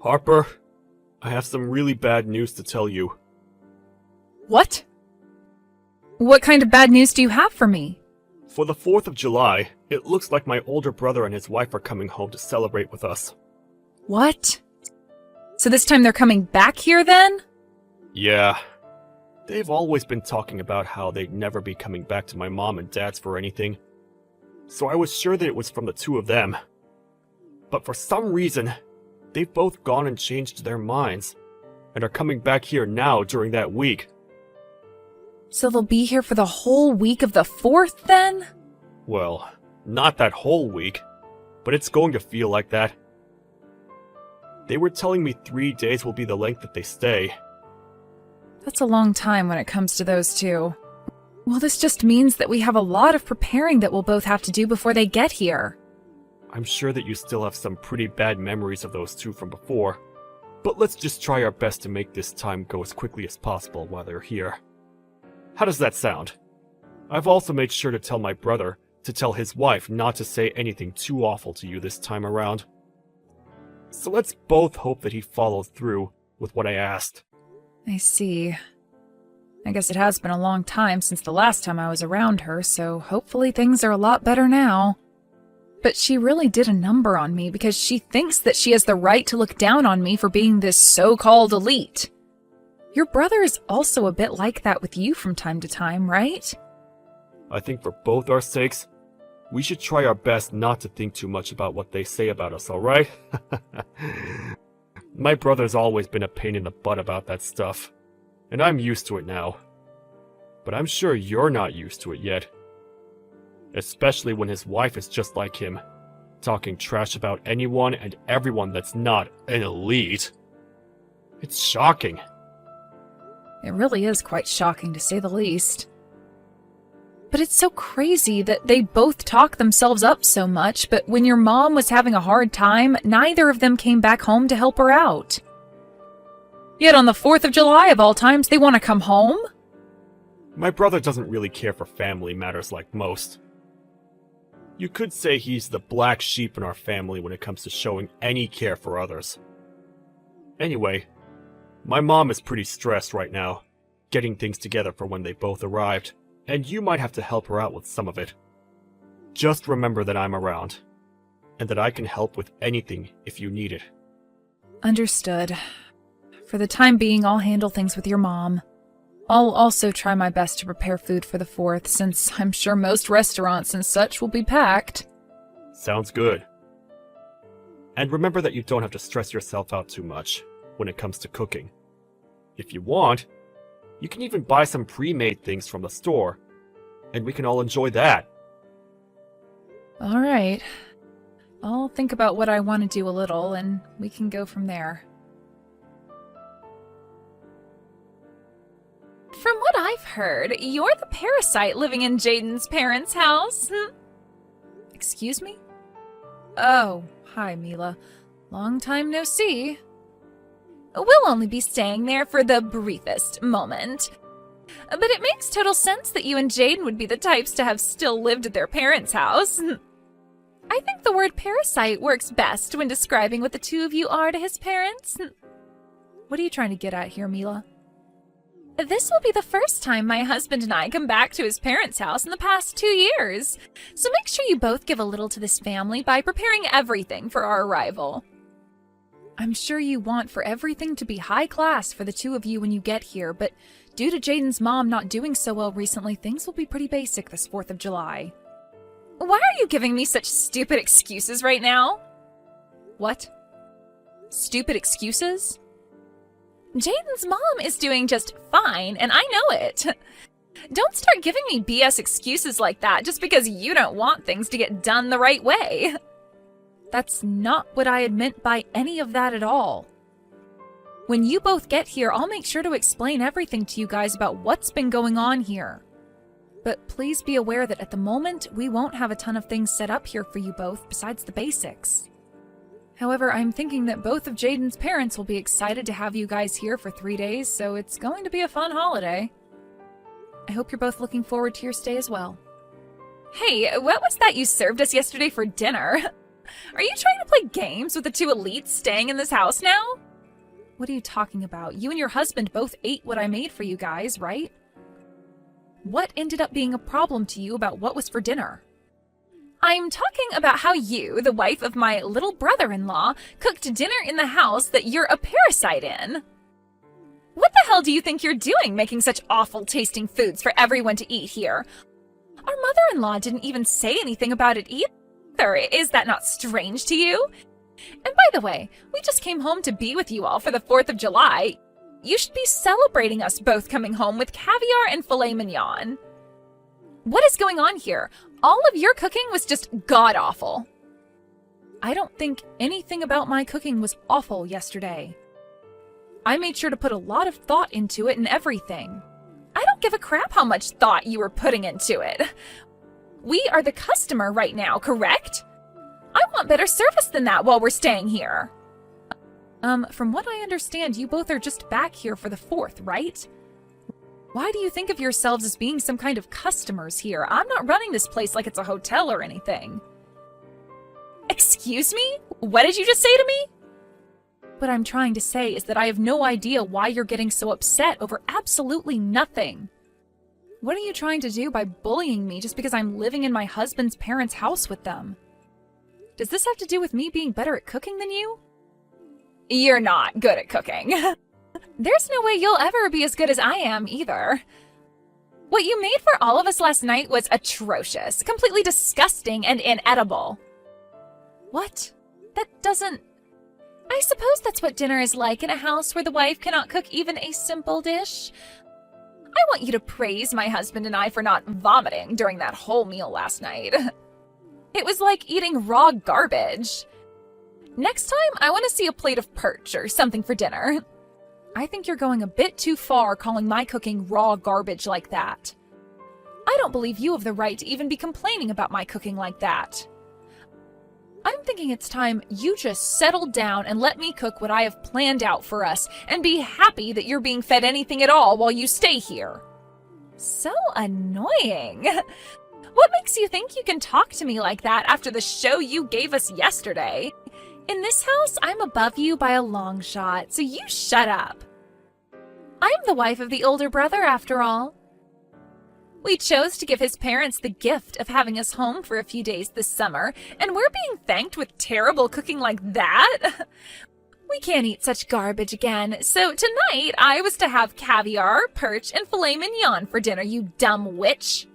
Harper, I have some really bad news to tell you. What? What kind of bad news do you have for me? For the 4th of July, it looks like my older brother and his wife are coming home to celebrate with us. What? So this time they're coming back here then? Yeah. They've always been talking about how they'd never be coming back to my mom and dad's for anything. So I was sure that it was from the two of them. But for some reason, they've both gone and changed their minds, and are coming back here now during that week. So they'll be here for the whole week of the 4th then? Well, not that whole week, but it's going to feel like that. They were telling me 3 days will be the length that they stay. That's a long time when it comes to those two. Well, this just means that we have a lot of preparing that we'll both have to do before they get here. I'm sure that you still have some pretty bad memories of those two from before, but let's just try our best to make this time go as quickly as possible while they're here. How does that sound? I've also made sure to tell my brother to tell his wife not to say anything too awful to you this time around. So let's both hope that he follows through with what I asked. I see. I guess it has been a long time since the last time I was around her, so hopefully things are a lot better now. But she really did a number on me because she thinks that she has the right to look down on me for being this so-called elite. Your brother is also a bit like that with you from time to time, right? I think for both our sakes, we should try our best not to think too much about what they say about us, alright? My brother's always been a pain in the butt about that stuff, and I'm used to it now. But I'm sure you're not used to it yet. Especially when his wife is just like him, talking trash about anyone and everyone that's not an elite. It's shocking. It really is quite shocking to say the least. But it's so crazy that they both talk themselves up so much, but when your mom was having a hard time, neither of them came back home to help her out. Yet on the 4th of July of all times, they want to come home? My brother doesn't really care for family matters like most. You could say he's the black sheep in our family when it comes to showing any care for others. Anyway, my mom is pretty stressed right now, getting things together for when they both arrived, and you might have to help her out with some of it. Just remember that I'm around, and that I can help with anything if you need it. Understood. For the time being, I'll handle things with your mom. I'll also try my best to prepare food for the 4th, since I'm sure most restaurants and such will be packed. Sounds good. And remember that you don't have to stress yourself out too much when it comes to cooking. If you want, you can even buy some pre-made things from the store, and we can all enjoy that. Alright. I'll think about what I want to do a little, and we can go from there. From what I've heard, you're the parasite living in Jaden's parents' house. Excuse me? Oh, hi, Mila. Long time no see. We'll only be staying there for the briefest moment. But it makes total sense that you and Jaden would be the types to have still lived at their parents' house. I think the word parasite works best when describing what the two of you are to his parents. What are you trying to get at here, Mila? This will be the first time my husband and I come back to his parents' house in the past 2 years. So make sure you both give a little to this family by preparing everything for our arrival. I'm sure you want for everything to be high class for the two of you when you get here, but due to Jaden's mom not doing so well recently, things will be pretty basic this 4th of July. Why are you giving me such stupid excuses right now? What? Stupid excuses? Jaden's mom is doing just fine, and I know it. Don't start giving me BS excuses like that just because you don't want things to get done the right way. That's not what I had meant by any of that at all. When you both get here, I'll make sure to explain everything to you guys about what's been going on here. But please be aware that at the moment, we won't have a ton of things set up here for you both besides the basics. However, I'm thinking that both of Jaden's parents will be excited to have you guys here for 3 days, so it's going to be a fun holiday. I hope you're both looking forward to your stay as well. Hey, what was that you served us yesterday for dinner? Are you trying to play games with the two elites staying in this house now? What are you talking about? You and your husband both ate what I made for you guys, right? What ended up being a problem to you about what was for dinner? I'm talking about how you, the wife of my little brother-in-law, cooked dinner in the house that you're a parasite in. What the hell do you think you're doing making such awful tasting foods for everyone to eat here? Our mother-in-law didn't even say anything about it either. Is that not strange to you? And by the way, we just came home to be with you all for the 4th of July. You should be celebrating us both coming home with caviar and filet mignon. What is going on here? All of your cooking was just god-awful. I don't think anything about my cooking was awful yesterday. I made sure to put a lot of thought into it and everything. I don't give a crap how much thought you were putting into it. We are the customer right now, correct? I want better service than that while we're staying here. From what I understand, you both are just back here for the 4th, right? Why do you think of yourselves as being some kind of customers here? I'm not running this place like it's a hotel or anything. Excuse me? What did you just say to me? What I'm trying to say is that I have no idea why you're getting so upset over absolutely nothing. What are you trying to do by bullying me just because I'm living in my husband's parents' house with them? Does this have to do with me being better at cooking than you? You're not good at cooking. There's no way you'll ever be as good as I am either. What you made for all of us last night was atrocious, completely disgusting and inedible. What? That doesn't... I suppose that's what dinner is like in a house where the wife cannot cook even a simple dish. I want you to praise my husband and I for not vomiting during that whole meal last night. It was like eating raw garbage. Next time, I want to see a plate of perch or something for dinner. I think you're going a bit too far calling my cooking raw garbage like that. I don't believe you have the right to even be complaining about my cooking like that. I'm thinking it's time you just settle down and let me cook what I have planned out for us and be happy that you're being fed anything at all while you stay here. So annoying. What makes you think you can talk to me like that after the show you gave us yesterday? In this house, I'm above you by a long shot, so you shut up. I'm the wife of the older brother, after all. We chose to give his parents the gift of having us home for a few days this summer, and we're being thanked with terrible cooking like that? We can't eat such garbage again, so tonight I was to have caviar, perch, and filet mignon for dinner, you dumb witch.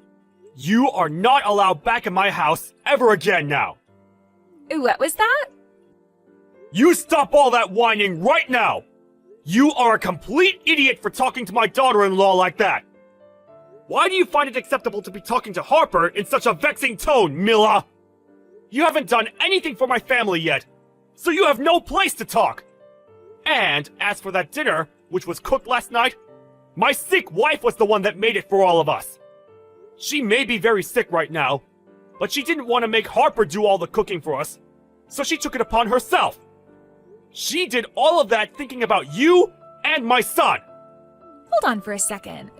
You are not allowed back in my house ever again now! What was that? You stop all that whining right now! You are a complete idiot for talking to my daughter-in-law like that! Why do you find it acceptable to be talking to Harper in such a vexing tone, Mila? You haven't done anything for my family yet, so you have no place to talk! And as for that dinner, which was cooked last night, my sick wife was the one that made it for all of us. She may be very sick right now, but she didn't want to make Harper do all the cooking for us, so she took it upon herself. She did all of that thinking about you and my son. Hold on for a second.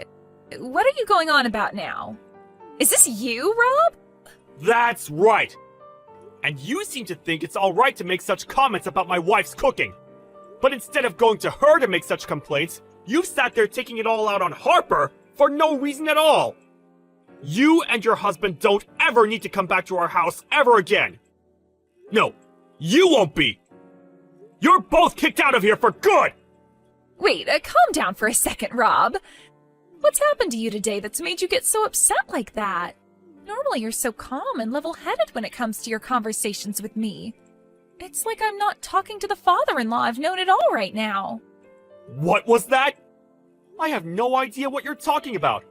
What are you going on about now? Is this you, Rob? That's right. And you seem to think it's alright to make such comments about my wife's cooking. But instead of going to her to make such complaints, you've sat there taking it all out on Harper for no reason at all. You and your husband don't ever need to come back to our house ever again. No, you won't be. You're both kicked out of here for good! Wait, calm down for a second, Rob. What's happened to you today that's made you get so upset like that? Normally you're so calm and level-headed when it comes to your conversations with me. It's like I'm not talking to the father-in-law I've known at all right now. What was that? I have no idea what you're talking about.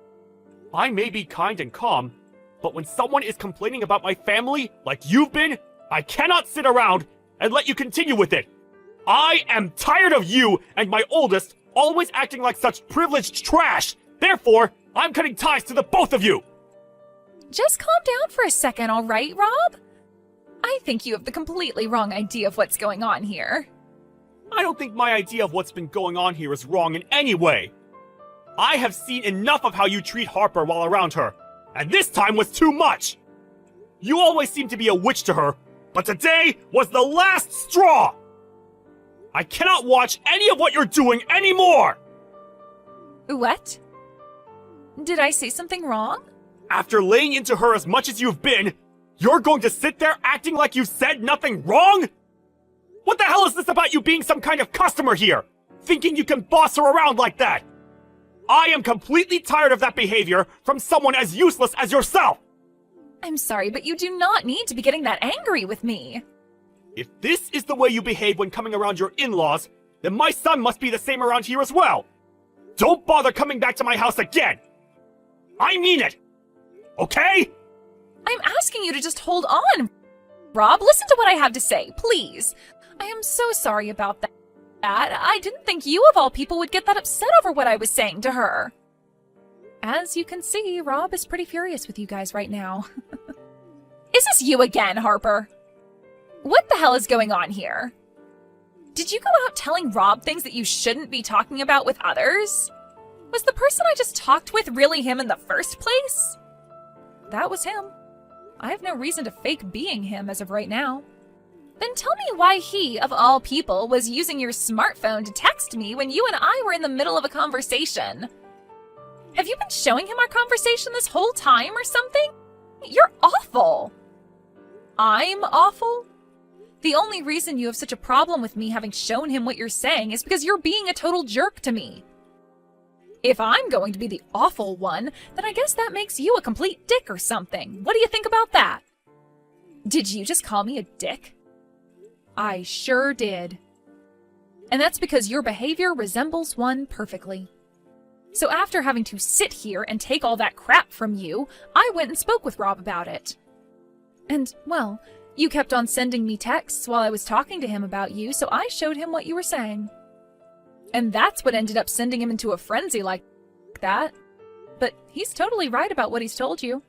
I may be kind and calm, but when someone is complaining about my family, like you've been, I cannot sit around and let you continue with it. I am tired of you and my oldest always acting like such privileged trash. Therefore, I'm cutting ties to the both of you. Just calm down for a second, all right, Rob? I think you have the completely wrong idea of what's going on here. I don't think my idea of what's been going on here is wrong in any way. I have seen enough of how you treat Harper while around her, and this time was too much. You always seem to be a witch to her, But today was the last straw! I cannot watch any of what you're doing anymore! What? Did I say something wrong? After laying into her as much as you've been, you're going to sit there acting like you said nothing wrong? What the hell is this about you being some kind of customer here? Thinking you can boss her around like that? I am completely tired of that behavior from someone as useless as yourself! I'm sorry, but you do not need to be getting that angry with me. If this is the way you behave when coming around your in-laws, then my son must be the same around here as well. Don't bother coming back to my house again! I mean it! Okay? I'm asking you to just hold on. Rob, listen to what I have to say, please. I am so sorry about that. I didn't think you of all people would get that upset over what I was saying to her. As you can see, Rob is pretty furious with you guys right now. Is this you again, Harper? What the hell is going on here? Did you go out telling Rob things that you shouldn't be talking about with others? Was the person I just talked with really him in the first place? That was him. I have no reason to fake being him as of right now. Then tell me why he, of all people, was using your smartphone to text me when you and I were in the middle of a conversation. Have you been showing him our conversation this whole time or something? You're awful. I'm awful? The only reason you have such a problem with me having shown him what you're saying is because you're being a total jerk to me. If I'm going to be the awful one, then I guess that makes you a complete dick or something. What do you think about that? Did you just call me a dick? I sure did. And that's because your behavior resembles one perfectly. So after having to sit here and take all that crap from you, I went and spoke with Rob about it. And, well, you kept on sending me texts while I was talking to him about you, so I showed him what you were saying. And that's what ended up sending him into a frenzy like that. But he's totally right about what he's told you.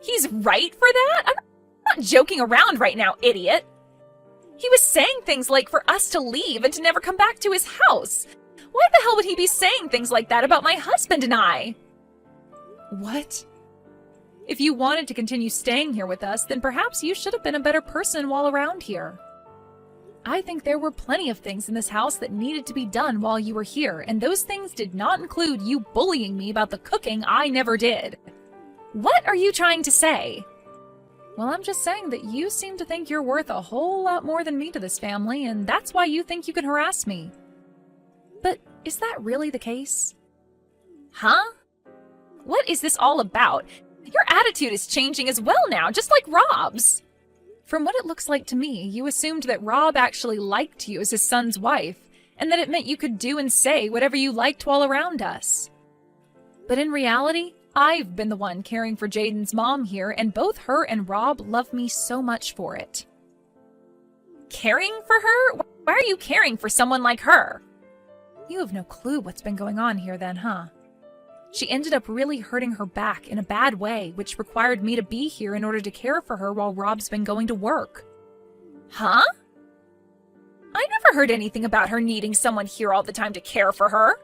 He's right for that? I'm not joking around right now, idiot. He was saying things like for us to leave and to never come back to his house. Why the hell would he be saying things like that about my husband and I? What? If you wanted to continue staying here with us, then perhaps you should have been a better person while around here. I think there were plenty of things in this house that needed to be done while you were here, and those things did not include you bullying me about the cooking I never did. What are you trying to say? Well, I'm just saying that you seem to think you're worth a whole lot more than me to this family, and that's why you think you can harass me. But is that really the case? Huh? What is this all about? Your attitude is changing as well now, just like Rob's. From what it looks like to me, you assumed that Rob actually liked you as his son's wife, and that it meant you could do and say whatever you liked while around us. But in reality, I've been the one caring for Jaden's mom here, and both her and Rob love me so much for it. Caring for her? Why are you caring for someone like her? You have no clue what's been going on here then, huh? She ended up really hurting her back in a bad way, which required me to be here in order to care for her while Rob's been going to work. Huh? I never heard anything about her needing someone here all the time to care for her.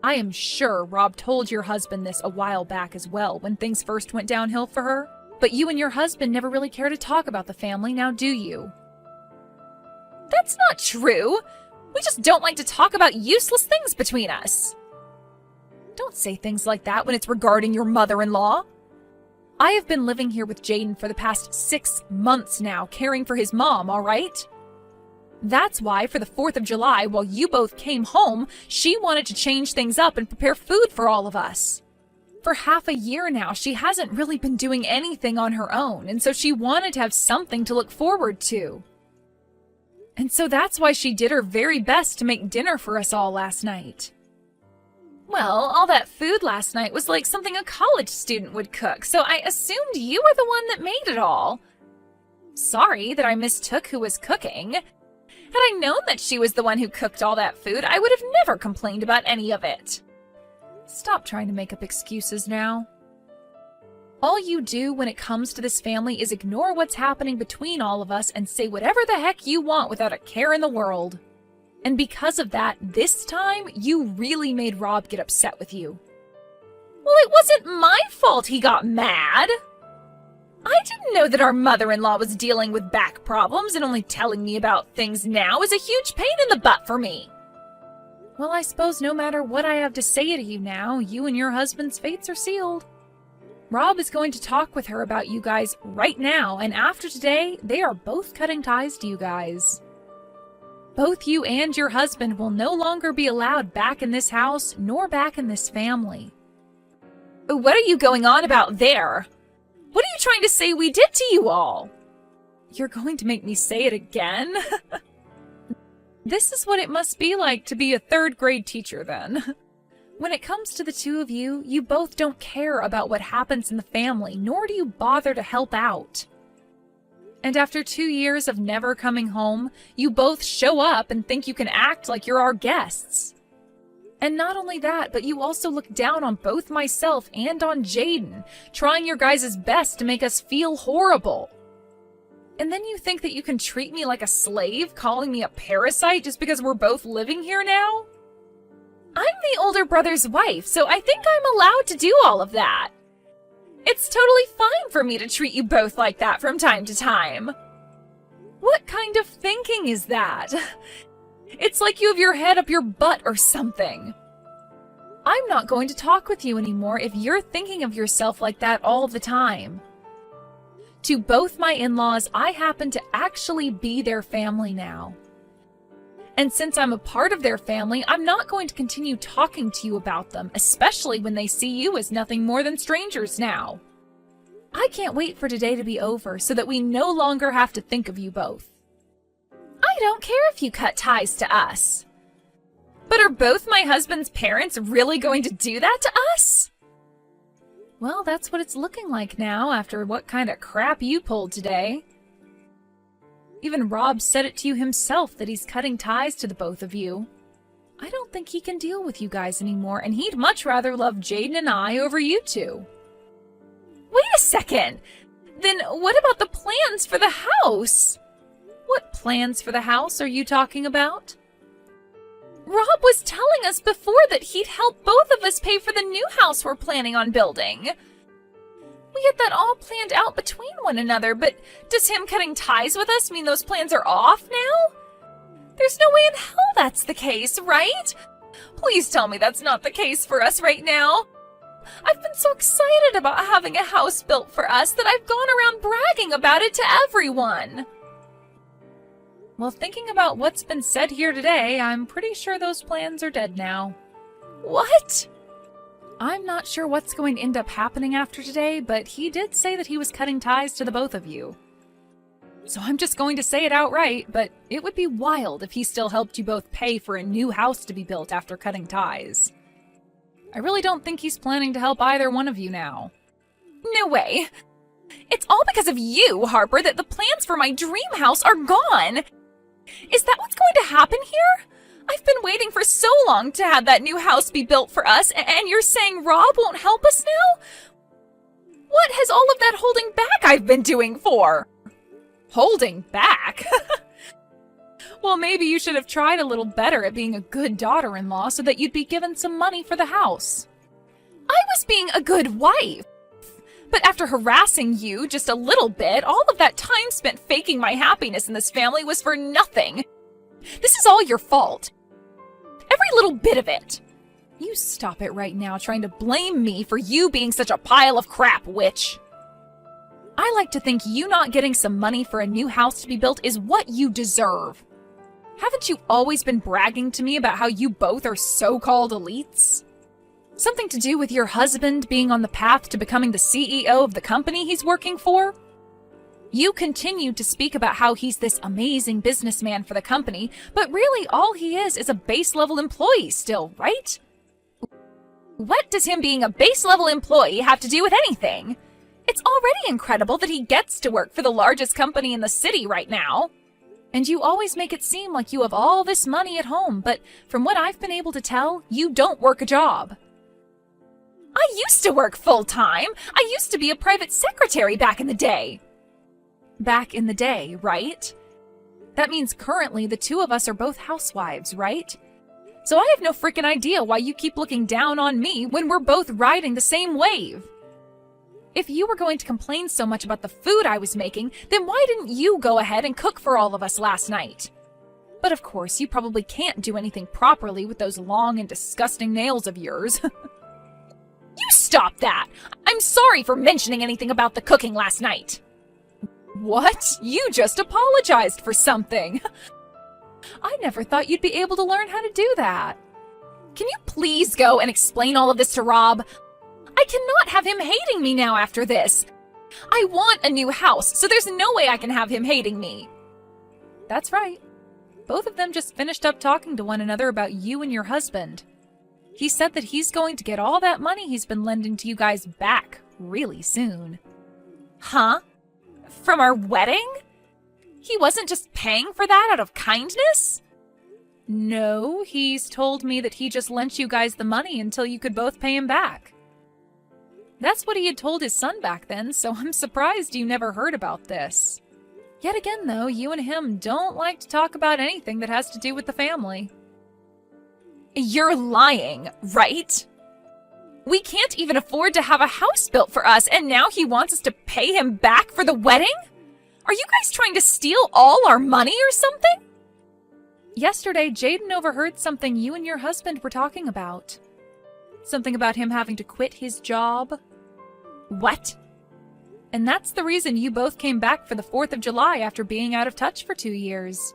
I am sure Rob told your husband this a while back as well, when things first went downhill for her. But you and your husband never really care to talk about the family, now do you? That's not true. We just don't like to talk about useless things between us. Don't say things like that when it's regarding your mother-in-law. I have been living here with Jaden for the past 6 months now, caring for his mom, all right? That's why, for the 4th of July, while you both came home, she wanted to change things up and prepare food for all of us. For half a year now, she hasn't really been doing anything on her own, and so she wanted to have something to look forward to. And so that's why she did her very best to make dinner for us all last night. Well, all that food last night was like something a college student would cook, so I assumed you were the one that made it all. Sorry that I mistook who was cooking. Had I known that she was the one who cooked all that food, I would have never complained about any of it. Stop trying to make up excuses now. All you do when it comes to this family is ignore what's happening between all of us and say whatever the heck you want without a care in the world. And because of that, this time, you really made Rob get upset with you. Well, it wasn't my fault he got mad. I didn't know that our mother-in-law was dealing with back problems, and only telling me about things now is a huge pain in the butt for me. Well, I suppose no matter what I have to say to you now, you and your husband's fates are sealed. Rob is going to talk with her about you guys right now, and after today, they are both cutting ties to you guys. Both you and your husband will no longer be allowed back in this house, nor back in this family. What are you going on about there? What are you trying to say we did to you all? You're going to make me say it again? This is what it must be like to be a third-grade teacher, then. When it comes to the two of you, you both don't care about what happens in the family, nor do you bother to help out. And after 2 years of never coming home, you both show up and think you can act like you're our guests. And not only that, but you also look down on both myself and on Jaden, trying your guys' best to make us feel horrible. And then you think that you can treat me like a slave, calling me a parasite just because we're both living here now? I'm the older brother's wife, so I think I'm allowed to do all of that. It's totally fine for me to treat you both like that from time to time. What kind of thinking is that? It's like you have your head up your butt or something. I'm not going to talk with you anymore if you're thinking of yourself like that all the time. To both my in-laws, I happen to actually be their family now. And since I'm a part of their family, I'm not going to continue talking to you about them, especially when they see you as nothing more than strangers now. I can't wait for today to be over so that we no longer have to think of you both. I don't care if you cut ties to us. But are both my husband's parents really going to do that to us? Well, that's what it's looking like now after what kind of crap you pulled today. Even Rob said it to you himself that he's cutting ties to the both of you. I don't think he can deal with you guys anymore, and he'd much rather love Jaden and I over you two. Wait a second! Then what about the plans for the house? What plans for the house are you talking about? Rob was telling us before that he'd help both of us pay for the new house we're planning on building. We had that all planned out between one another, but does him cutting ties with us mean those plans are off now? There's no way in hell that's the case, right? Please tell me that's not the case for us right now. I've been so excited about having a house built for us that I've gone around bragging about it to everyone. Well, thinking about what's been said here today, I'm pretty sure those plans are dead now. What? I'm not sure what's going to end up happening after today, but he did say that he was cutting ties to the both of you. So I'm just going to say it outright, but it would be wild if he still helped you both pay for a new house to be built after cutting ties. I really don't think he's planning to help either one of you now. No way. It's all because of you, Harper, that the plans for my dream house are gone. Is that what's going to happen here? I've been waiting for so long to have that new house be built for us, and you're saying Rob won't help us now? What has all of that holding back I've been doing for? Holding back? Well, maybe you should have tried a little better at being a good daughter-in-law so that you'd be given some money for the house. I was being a good wife. But after harassing you just a little bit, all of that time spent faking my happiness in this family was for nothing. This is all your fault. Every little bit of it. You stop it right now trying to blame Blame me for you being such a pile of crap, witch. I like to think you not getting some money for a new house to be built is what you deserve. Haven't you always been bragging to me about how you both are so-called elites? Something to do with your husband being on the path to becoming the CEO of the company he's working for? You continue to speak about how he's this amazing businessman for the company, but really all he is a base-level employee still, right? What does him being a base-level employee have to do with anything? It's already incredible that he gets to work for the largest company in the city right now. And you always make it seem like you have all this money at home, but from what I've been able to tell, you don't work a job. I used to work full-time. I used to be a private secretary back in the day. Back in the day, right? That means currently the two of us are both housewives, right? So I have no freaking idea why you keep looking down on me when we're both riding the same wave. If you were going to complain so much about the food I was making, then why didn't you go ahead and cook for all of us last night? But of course, you probably can't do anything properly with those long and disgusting nails of yours. You stop that! I'm sorry for mentioning anything about the cooking last night. What? You just apologized for something. I never thought you'd be able to learn how to do that. Can you please go and explain all of this to Rob? I cannot have him hating me now after this. I want a new house, so there's no way I can have him hating me. That's right. Both of them just finished up talking to one another about you and your husband. He said that he's going to get all that money he's been lending to you guys back really soon. Huh? From our wedding? He wasn't just paying for that out of kindness? No, he's told me that he just lent you guys the money until you could both pay him back. That's what he had told his son back then, so I'm surprised you never heard about this. Yet again, though, you and him don't like to talk about anything that has to do with the family. You're lying, right? We can't even afford to have a house built for us, and now he wants us to pay him back for the wedding? Are you guys trying to steal all our money or something? Yesterday, Jaden overheard something you and your husband were talking about. Something about him having to quit his job. What? And that's the reason you both came back for the 4th of July after being out of touch for 2 years.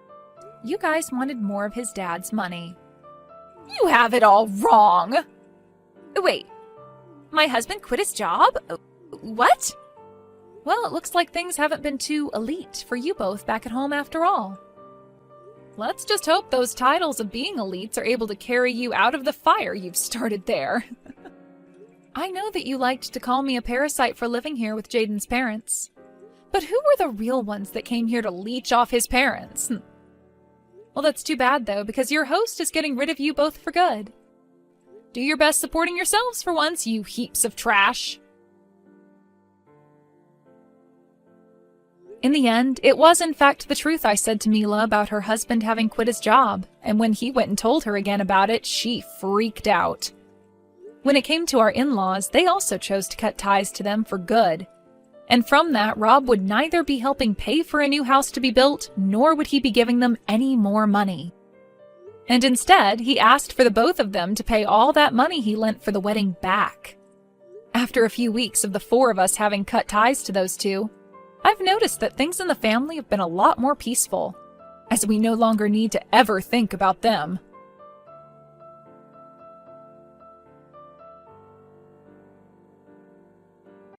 You guys wanted more of his dad's money. You have it all wrong. Wait, my husband quit his job? What? Well, it looks like things haven't been too elite for you both back at home after all. Let's just hope those titles of being elites are able to carry you out of the fire you've started there. I know that you liked to call me a parasite for living here with Jaden's parents. But who were the real ones that came here to leech off his parents? Well, that's too bad, though, because your host is getting rid of you both for good. Do your best supporting yourselves for once, you heaps of trash. In the end, it was in fact the truth I said to Mila about her husband having quit his job, and when he went and told her again about it, she freaked out. When it came to our in-laws, they also chose to cut ties to them for good. And from that, Rob would neither be helping pay for a new house to be built, nor would he be giving them any more money. And instead, he asked for the both of them to pay all that money he lent for the wedding back. After a few weeks of the 4 of us having cut ties to those two, I've noticed that things in the family have been a lot more peaceful, as we no longer need to ever think about them.